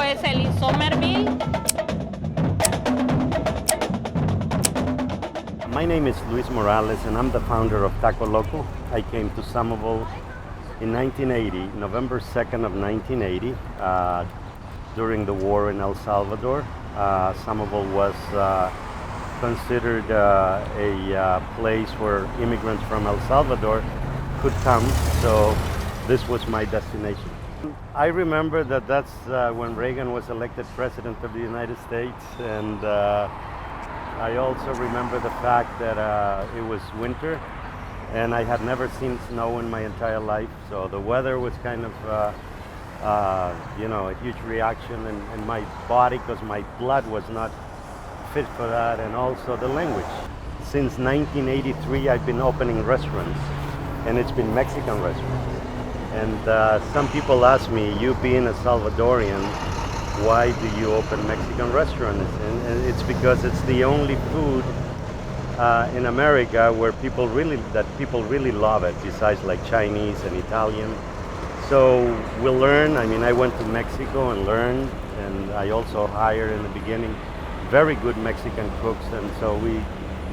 es el East Somerville. My name is Luis Morales and I'm the founder of Taco Loco. I came to Somerville in 1980, November 2nd of 1980, during the war in El Salvador. Somerville was considered a place where immigrants from El Salvador could come, so this was my destination. I remember that that's when Reagan was elected President of the United States, and I also remember the fact that it was winter and I had never seen snow in my entire life, so the weather was kind of a huge reaction in my body because my blood was not fit for that, and also the language. Since 1983 I've been opening restaurants, and it's been Mexican restaurants. And some people ask me, you being a Salvadorian, why do you open Mexican restaurants? And it's because it's the only food in America where people really love it, besides like Chinese and Italian. So we'll learn. I mean, I went to Mexico and learned, and I also hired in the beginning very good Mexican cooks, and so we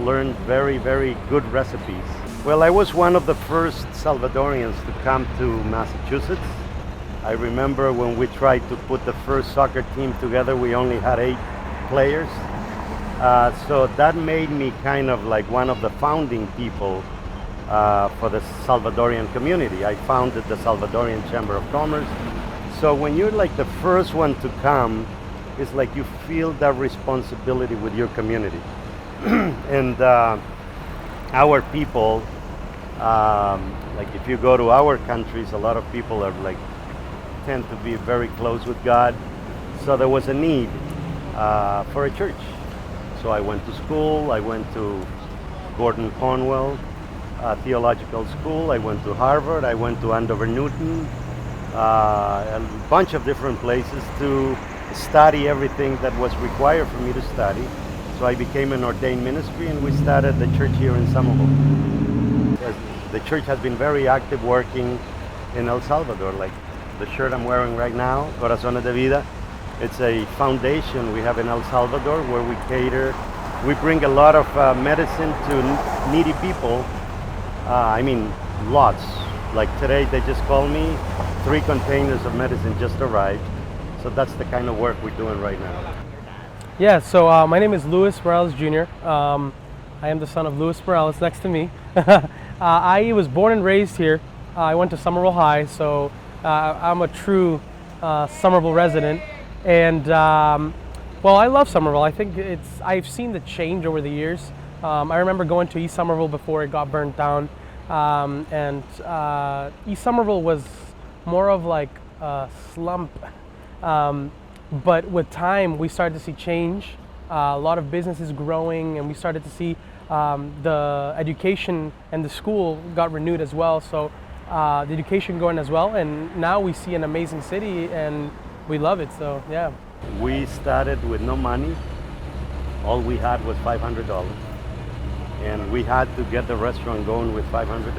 learned very, very good recipes. Well, I was one of the first Salvadorians to come to Massachusetts. I remember when we tried to put the first soccer team together, we only had 8 players. So that made me kind of like one of the founding people for the Salvadorian community. I founded the Salvadorian Chamber of Commerce. So when you're like the first one to come, it's like you feel that responsibility with your community. And our people, like if you go to our countries, a lot of people are like tend to be very close with God. So there was a need for a church. So I went to school. I went to Gordon Conwell Theological School. I went to Harvard. I went to Andover Newton, a bunch of different places to study everything that was required for me to study. So I became an ordained ministry, and we started the church here in Somerville. The church has been very active working in El Salvador. Like the shirt I'm wearing right now, Corazones de Vida, it's a foundation we have in El Salvador where we cater. We bring a lot of medicine to needy people. I mean, lots. Like today, they just called me, 3 containers of medicine just arrived. So that's the kind of work we're doing right now. Yeah, so my name is Luis Morales Jr. I am the son of Luis Morales next to me. I was born and raised here. I went to Somerville High, so I'm a true Somerville resident. And well, I love Somerville. I think I've seen the change over the years. I remember going to East Somerville before it got burnt down. And East Somerville was more of like a slump. But with time, we started to see change, a lot of businesses growing, and we started to see the education and the school got renewed as well. So the education going as well, and now we see an amazing city, and we love it, so yeah. We started with no money. All we had was $500. And we had to get the restaurant going with $500.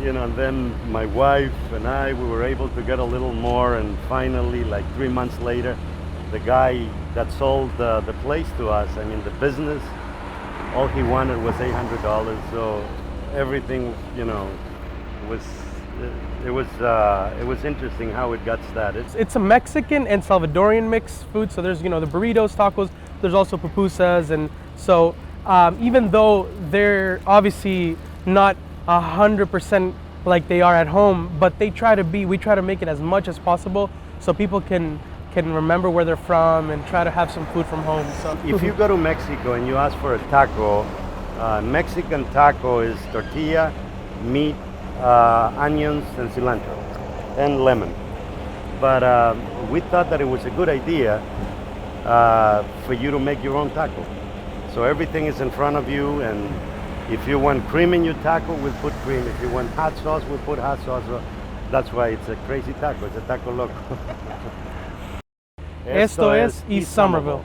And then my wife and I, we were able to get a little more, and finally, like 3 months later, the guy that sold the place to us, I mean the business, all he wanted was $800. So everything, it was interesting how it got started. It's a Mexican and Salvadorian mixed food. So there's the burritos, tacos. There's also pupusas, and so even though they're obviously not 100% like they are at home, but we try to make it as much as possible so people can remember where they're from and try to have some food from home. So if you go to Mexico and you ask for a taco, Mexican taco is tortilla, meat, onions, and cilantro, and lemon. But we thought that it was a good idea for you to make your own taco. So everything is in front of you, and if you want cream in your taco, we'll put cream. If you want hot sauce, we'll put hot sauce. That's why it's a crazy taco. It's a Taco Loco. Esto es East Somerville.